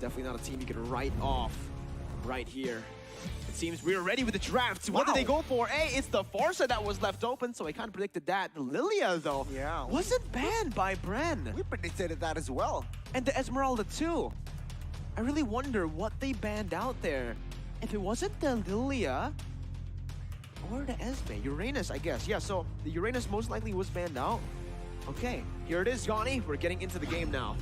Definitely not a team you can write off right here. It seems we're ready with the draft. What did they go for? Hey, it's the Forza that was left open, so I kind of predicted that. The Lilia, though, wasn't banned by Bren. We predicted that as well. And the Esmeralda, too. I really wonder what they banned out there. If it wasn't the Lilia, or the Esme, Uranus, I guess. Yeah, so the Uranus most likely was banned out. Okay, here it is, Yanni. We're getting into the game now.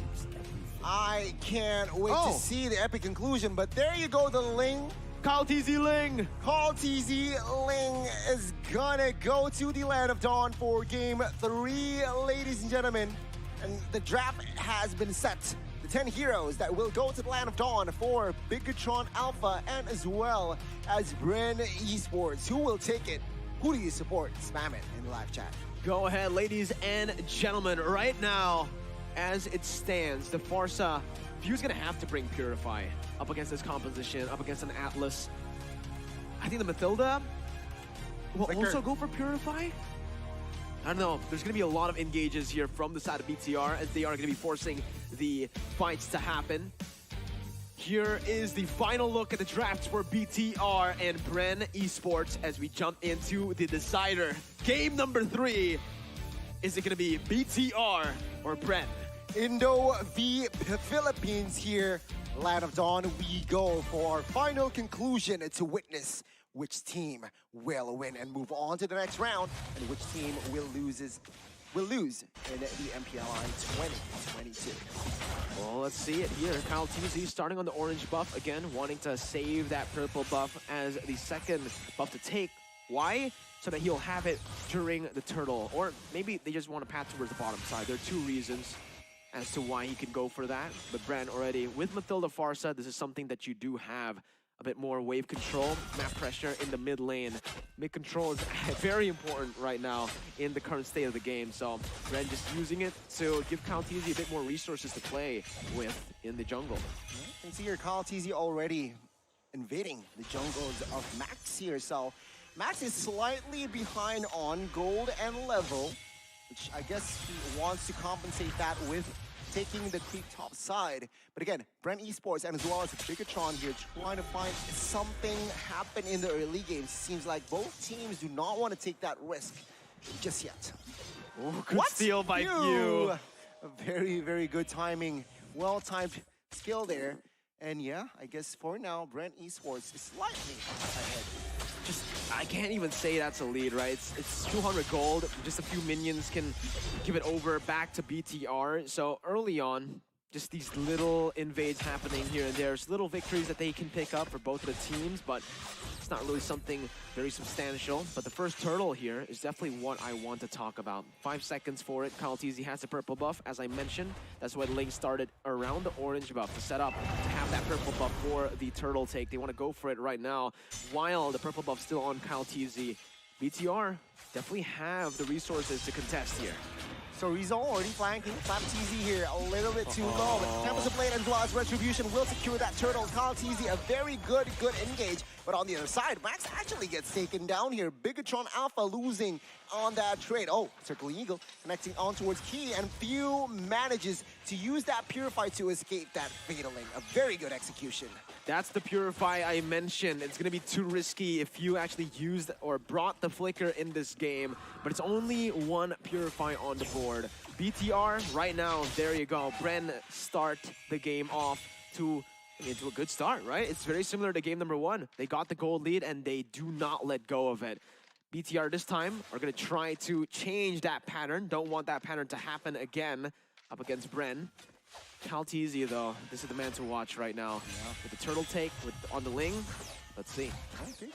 I can't wait to see the epic conclusion, but there you go, the Ling. Kyle TZ Ling. Kyle TZ Ling is gonna go to the Land of Dawn for Game 3, ladies and gentlemen. And the draft has been set. The 10 heroes that will go to the Land of Dawn for Bigatron Alpha and as well as Bren Esports. Who will take it? Who do you support? Spam it in the live chat. Go ahead, ladies and gentlemen. Right now, as it stands, the Forza View's gonna have to bring Purify up against this composition, up against an Atlas. I think the Mathilda will also go for Purify. I don't know. There's going to be a lot of engages here from the side of BTR as they are going to be forcing the fights to happen. Here is the final look at the drafts for BTR and Bren Esports as we jump into the decider. Game number 3. Is it going to be BTR or Bren? Indo v Philippines here. Land of Dawn, we go for our final conclusion to witness which team will win and move on to the next round, and which team will lose in the MPLI 2022. Well, let's see it here. Kyle TZ starting on the orange buff again, wanting to save that purple buff as the second buff to take. Why? So that he'll have it during the turtle, or maybe they just want to path towards the bottom side. There are two reasons as to why he can go for that. But Bren already, with Mathilda Farsa, this is something that you do have a bit more wave control, map pressure in the mid lane. Mid control is very important right now in the current state of the game. So Bren just using it to give Kyle TZ a bit more resources to play with in the jungle. You can see here Kyle TZ already invading the jungles of Max here. So Max is slightly behind on gold and level, which I guess he wants to compensate that with taking the creep top side. But again, Bren Esports and as well as Bigatron here trying to find something happen in the early games. Seems like both teams do not want to take that risk just yet. Oh, good steal by you. A very, very good timing. Well-timed skill there. And yeah, I guess for now, Bren Esports is slightly ahead. I can't even say that's a lead, right? It's 200 gold. Just a few minions can give it over back to BTR. So early on, just these little invades happening here and there. There's little victories that they can pick up for both of the teams, but it's not really something very substantial. But the first turtle here is definitely what I want to talk about. 5 seconds for it. Kyle TZ has the purple buff, as I mentioned. That's why Ling started around the orange buff to set up to have that purple buff for the turtle take. They want to go for it right now while the purple buff's still on Kyle TZ. BTR definitely have the resources to contest here. So Rizal already flanking. Flap TZ here a little bit too low. But Tempest of Blade as well as Retribution will secure that turtle. Kyle TZ a very good engage. But on the other side, Max actually gets taken down here. Bigatron Alpha losing on that trade. Oh, Circling Eagle connecting on towards Key, and Few manages to use that Purify to escape that Fataling. A very good execution. That's the Purify I mentioned. It's going to be too risky if you actually used or brought the Flicker in this game, but it's only one Purify on the board. BTR, right now, there you go. Bren start the game off to a good start, right? It's very similar to game number 1. They got the gold lead and they do not let go of it. BTR this time are going to try to change that pattern. Don't want that pattern to happen again up against Bren. Kyle TZ, though, this is the man to watch right now. Yeah. With the turtle take on the Ling. Let's see. Okay.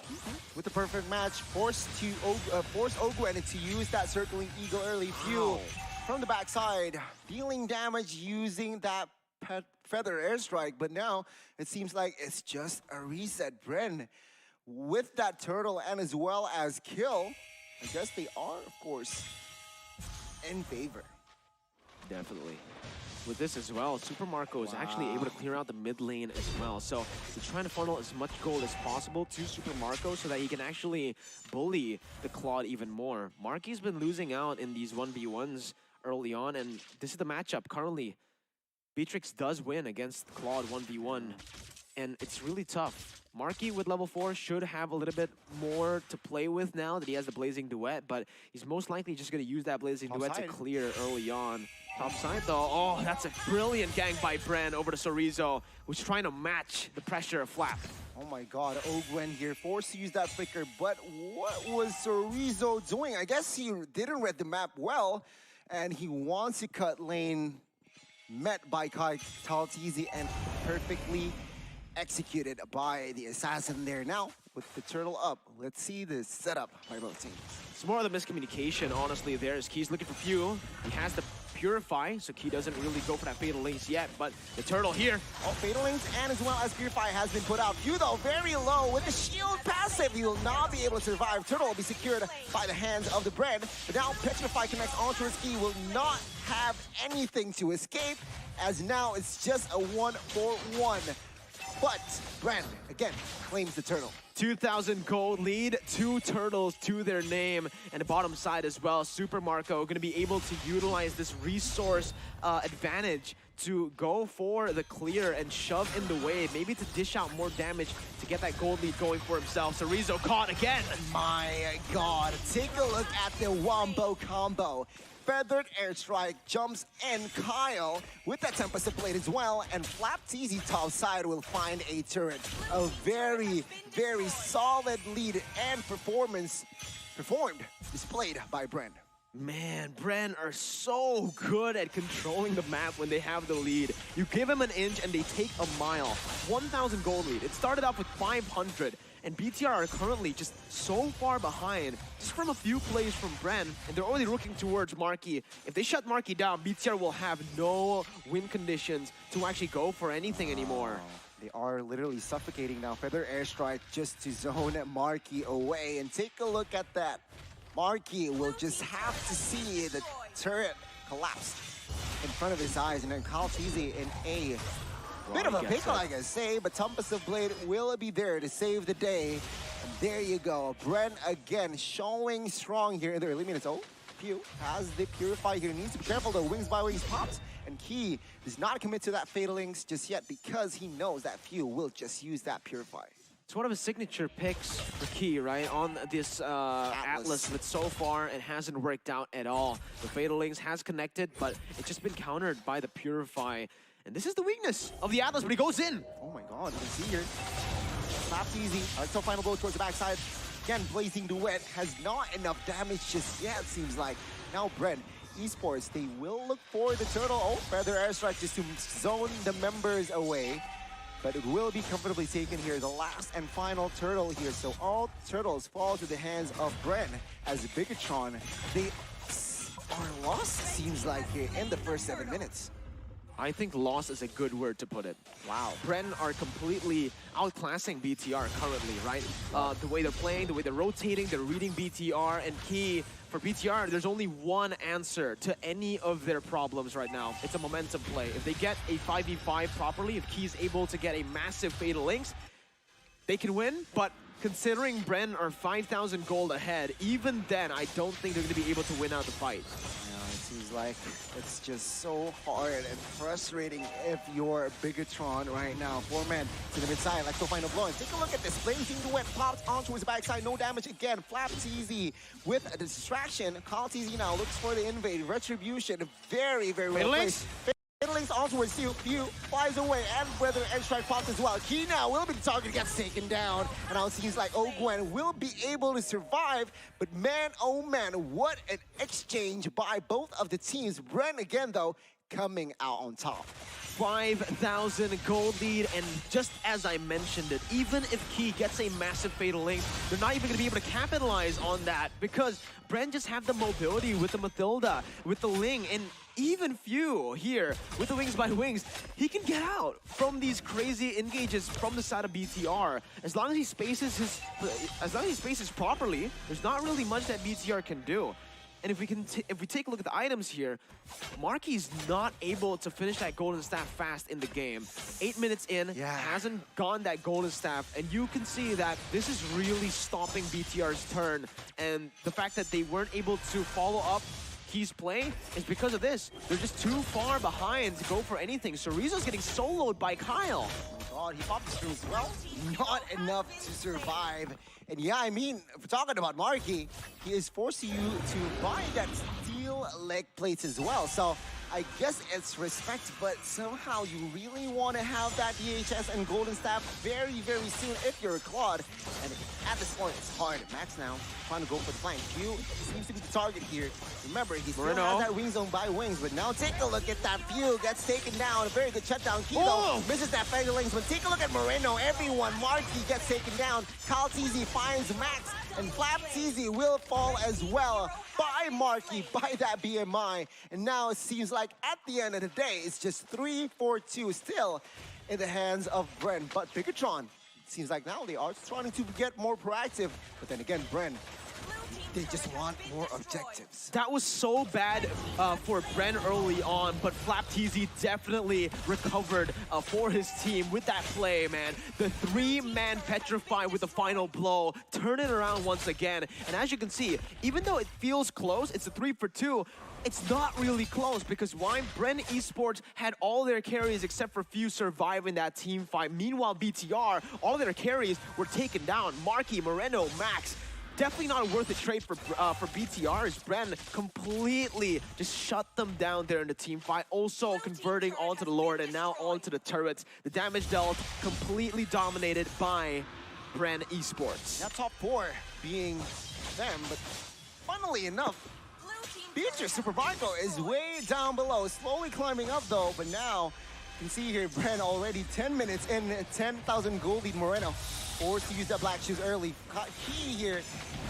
With the perfect match, force Ogwen to use that Circling Eagle early. Few from the backside, dealing damage using that Feather Airstrike. But now it seems like it's just a reset. Bren with that turtle and as well as kill. I guess they are, of course, in favor. Definitely. With this as well, Super Marco is actually able to clear out the mid lane as well. So they're trying to funnel as much gold as possible to Super Marco so that he can actually bully the Claude even more. Marky's been losing out in these 1v1s early on, and this is the matchup currently. Beatrix does win against Claude 1v1, and it's really tough. Marky with level 4 should have a little bit more to play with now that he has the Blazing Duet, but he's most likely just going to use that Blazing Duet to clear early on. Top side though, oh, that's a brilliant gang by Bren over to Sorizo, who's trying to match the pressure of Flap. Oh my god, Ogwen here forced to use that flicker, but what was Sorizo doing? I guess he didn't read the map well, and he wants to cut lane, met by Taltizi, and perfectly executed by the assassin there. Now, with the turtle up, let's see the setup by both teams. It's more of the miscommunication, honestly, there as Key's looking for Few. He has the Purify, so Key doesn't really go for that Fatal Links yet, but the turtle here. Oh, Fatal Links and as well as Purify has been put out. Few though, very low with the shield passive. He will not be able to survive. Turtle will be secured by the hands of the Bren. But now Petrify connects onto his Key, will not have anything to escape, as now it's just a 1-for-1. But Bren, again, claims the turtle. 2,000 gold lead, 2 turtles to their name, and the bottom side as well. Super Marco going to be able to utilize this resource advantage to go for the clear and shove in the wave, maybe to dish out more damage to get that gold lead going for himself. Sorizo caught again. My god, take a look at the wombo combo. Feathered airstrike jumps in Kyle with that Tempest Blade as well, and Flapteezy top side will find a turret. A very, very solid lead and displayed by Bren. Man, Bren are so good at controlling the map when they have the lead. You give them an inch and they take a mile. 1,000 gold lead. It started off with 500. And BTR are currently just so far behind, just from a few plays from Bren, and they're only looking towards Marky. If they shut Marky down, BTR will have no win conditions to actually go for anything anymore. They are literally suffocating now. Feather Airstrike just to zone Marky away, and take a look at that. Marky will just have to see the turret collapse in front of his eyes, and then Taltizi in a bit of a pickle, I guess say, but Tempest of Blade will be there to save the day. And there you go. Bren again showing strong here in the early minutes. Oh, Pew has the Purify here. Needs to be careful though. Wings by Wings pops. And Key does not commit to that Fatal Links just yet because he knows that Pew will just use that Purify. It's one of his signature picks for Key, right? On this Atlas, but so far it hasn't worked out at all. The Fatal Links has connected, but it's just been countered by the Purify. And this is the weakness of the Atlas, but he goes in. Oh my god, you can see here. Slaps easy. So final blow towards the backside. Again, Blazing Duet has not enough damage just yet, seems like. Now Bren, Esports, they will look for the turtle. Oh, Feather Airstrike just to zone the members away. But it will be comfortably taken here. The last and final turtle here. So all turtles fall to the hands of Bren as Bigatron. They are lost, seems like, here in the first 7 minutes. I think loss is a good word to put it. Wow. Bren are completely outclassing BTR currently, right? The way they're playing, the way they're rotating, they're reading BTR, and Key, for BTR, there's only one answer to any of their problems right now. It's a momentum play. If they get a 5v5 properly, if Key's able to get a massive Fatal Links, they can win, but considering Bren are 5,000 gold ahead, even then, I don't think they're going to be able to win out the fight. Seems like it's just so hard and frustrating if you're Bigatron right now. 4-man to the mid-side, like so final blow. And take a look at this. Blazing Duet pops onto his backside, no damage again. Flapteezy with a distraction. Taltizi now looks for the invade. Retribution, very, very well placed. Fatal Links onwards, Few flies away, and Feather Airstrike pops as well. Key now will be the target, gets taken down, and now it seems like Ogwen will be able to survive, but man, oh man, what an exchange by both of the teams. Bren again, though, coming out on top. 5,000 gold lead, and just as I mentioned it, even if Key gets a massive Fatal Link, they're not even going to be able to capitalize on that because Bren just have the mobility with the Mathilda, with the Ling, and even Few here with the Wings by Wings, he can get out from these crazy engages from the side of BTR. As long as he spaces properly, there's not really much that BTR can do. And if we take a look at the items here, Marky's not able to finish that golden staff fast in the game. 8 minutes in, hasn't gone that golden staff, and you can see that this is really stopping BTR's turn. And the fact that they weren't able to follow up Key's play is because of this. They're just too far behind to go for anything. So Rizzo's getting soloed by Kyle. Oh my god, he popped the screws. Well, not enough to survive. And yeah, I mean, if we're talking about Marky, he is forcing you to buy that steel leg plates as well. So I guess it's respect, but somehow you really want to have that DHS and Golden Staff very, very soon if you're a Claude. And at this point, it's hard. Max now trying to go for the flank. Q seems to be the target here. Remember, he still has that wing zone by wings, but now take a look at that Few gets taken down. A very good shutdown. Kilo misses that Feather Links, but take a look at Moreno. Everyone, Marky gets taken down. Kyle TZ finds Max, and Flap TZ will fall as well by Marky, by that BMI. And now it seems like at the end of the day, it's just 3-4-2 still in the hands of Bren. But Bigatron, it seems like now they are trying to get more proactive. But then again, Bren, they just want more objectives. That was so bad for Bren early on, but Flap TZ definitely recovered for his team with that play, man. The three-man petrify with the final blow, turn it around once again. And as you can see, even though it feels close, it's a 3-for-2, it's not really close because why? Bren Esports had all their carries except for Few surviving that team fight. Meanwhile, BTR, all their carries were taken down. Marky, Moreno, Max. Definitely not worth a trade for BTR as Bren completely just shut them down there in the team fight. Also converting onto the Lord and now onto the turrets. The damage dealt completely dominated by Bren Esports. That top four being them, but funnily enough, Beatrice Super Marco is way down below, slowly climbing up though, but now you can see here Bren already 10 minutes in, 10,000 gold lead. Moreno forced to use that black shoes early. He here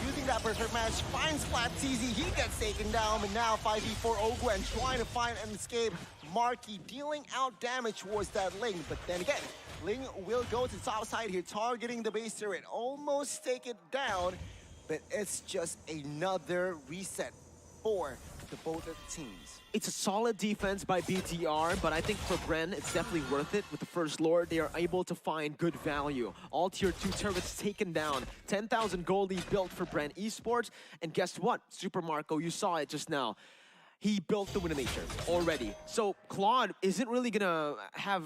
using that perfect match, finds Flat TZ, he gets taken down, but now 5v4 Ogwen trying to find an escape. Marky dealing out damage towards that Ling, but then again, Ling will go to the top side here, targeting the base turret, almost take it down, but it's just another reset for the both of the teams. It's a solid defense by BTR, but I think for Bren, it's definitely worth it. With the first Lord, they are able to find good value. All tier 2 turrets taken down. 10,000 goldie built for Bren Esports. And guess what? Super Marco, you saw it just now. He built the Wind of Nature already. So Claude isn't really gonna have...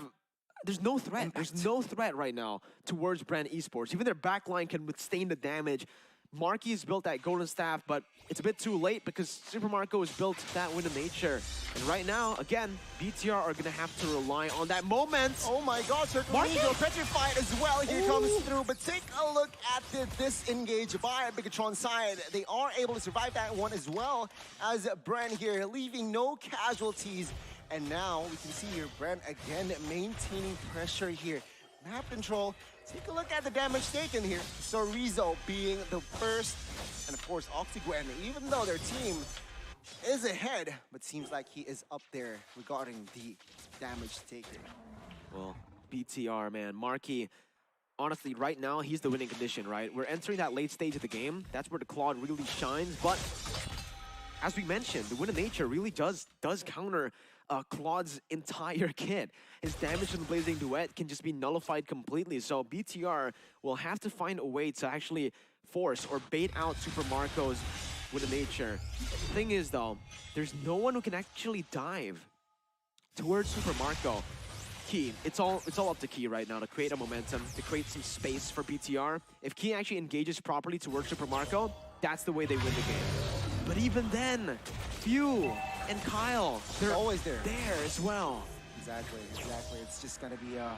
There's no threat. Impact. There's no threat right now towards Bren Esports. Even their backline can withstand the damage. Marky has built that Golden Staff, but it's a bit too late because Super Marco has built that Wind of Nature. And right now, again, BTR are going to have to rely on that moment. Oh my god, Marky petrified as well. Here comes through, but take a look at the disengage by Bigatron's side. They are able to survive that one as well as Bren here, leaving no casualties. And now we can see here, Bren again maintaining pressure here. Map control. Take a look at the damage taken here. So Rizzo being the first, and of course Oxygwen, even though their team is ahead, but seems like he is up there regarding the damage taken. Well, BTR, man. Marky, honestly, right now, he's the winning condition, right? We're entering that late stage of the game. That's where the Claude really shines, but as we mentioned, the Wind of Nature really does counter Claude's entire kit. His damage from the Blazing Duet can just be nullified completely. So BTR will have to find a way to actually force or bait out Super Marco's Wind of Nature. The thing is though, there's no one who can actually dive towards Super Marco. Key, it's all up to Key right now to create a momentum, to create some space for BTR. If Key actually engages properly towards Super Marco, that's the way they win the game. But even then, Few and Kyle, they're always there as well. Exactly. It's just gonna be a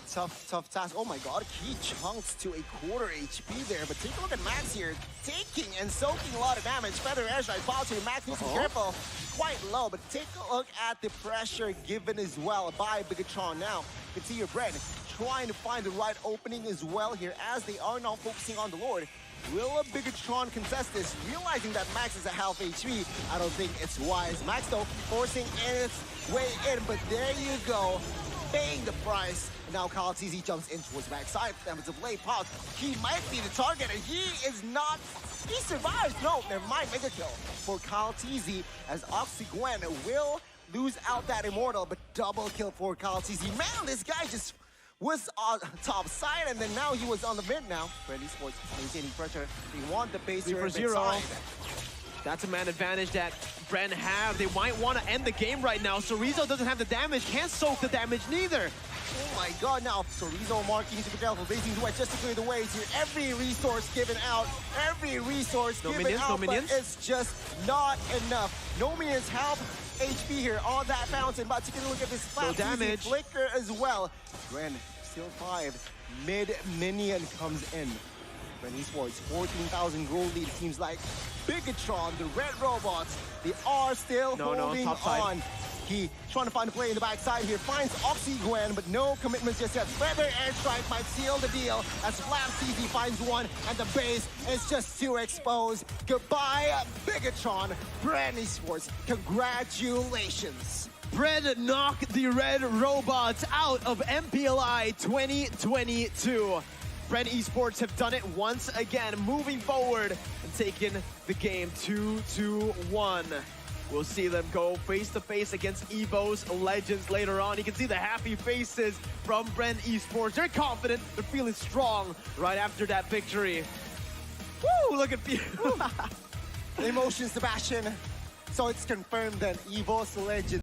tough task. Oh my god, Key chunks to a quarter HP there, but take a look at Max here, taking and soaking a lot of damage. Feather airstrike, fall to Max needs to be careful. Quite low, but take a look at the pressure given as well by Bigatron. Now, you can see your Bren trying to find the right opening as well here as they are now focusing on the Lord. Will a Bigatron contest this? Realizing that Max is a half HP, I don't think it's wise. Max though, forcing its way in, but there you go, paying the price. And now Kyle TZ jumps in towards Max side. Damage of late pause. He might be the target, and he is not. He survives. No, never mind. Mega kill for Kyle TZ as Oxygwen will lose out that Immortal, but double kill for Kyle TZ. Man, this guy just was on top side, and then now he was on the mid now. Bren Esports maintaining pressure. They want the base here for 0. That's a man advantage that Bren have. They might want to end the game right now. Sorizo doesn't have the damage, can't soak the damage neither. Oh my god, now Sorizo marking into the careful, basing the wedge just to clear the way here. Every resource given out, every resource given minions, out, no minions. But it's just not enough. No minions help HP here on that fountain, but taking a look at this flat damage. flicker as well. Bren, still 5. Mid-minion comes in. Bren Esports, 14,000 gold lead, seems like. Bigatron, the red robots, they are still holding top side. on. He trying to find a play in the backside here, finds Oxygwen, but no commitments just yet. Feather Airstrike might seal the deal as Flap CZ finds one, and the base is just too exposed. Goodbye, Bigatron. Bren Esports, congratulations. Bren knocked the red robots out of MPLI 2022. Bren Esports have done it once again, moving forward and taking the game 2-1. We'll see them go face-to-face against EVO's Legends later on. You can see the happy faces from Bren Esports. They're confident, they're feeling strong right after that victory. Woo, look at you. Emotions, Sebastian. So it's confirmed that EVO's Legends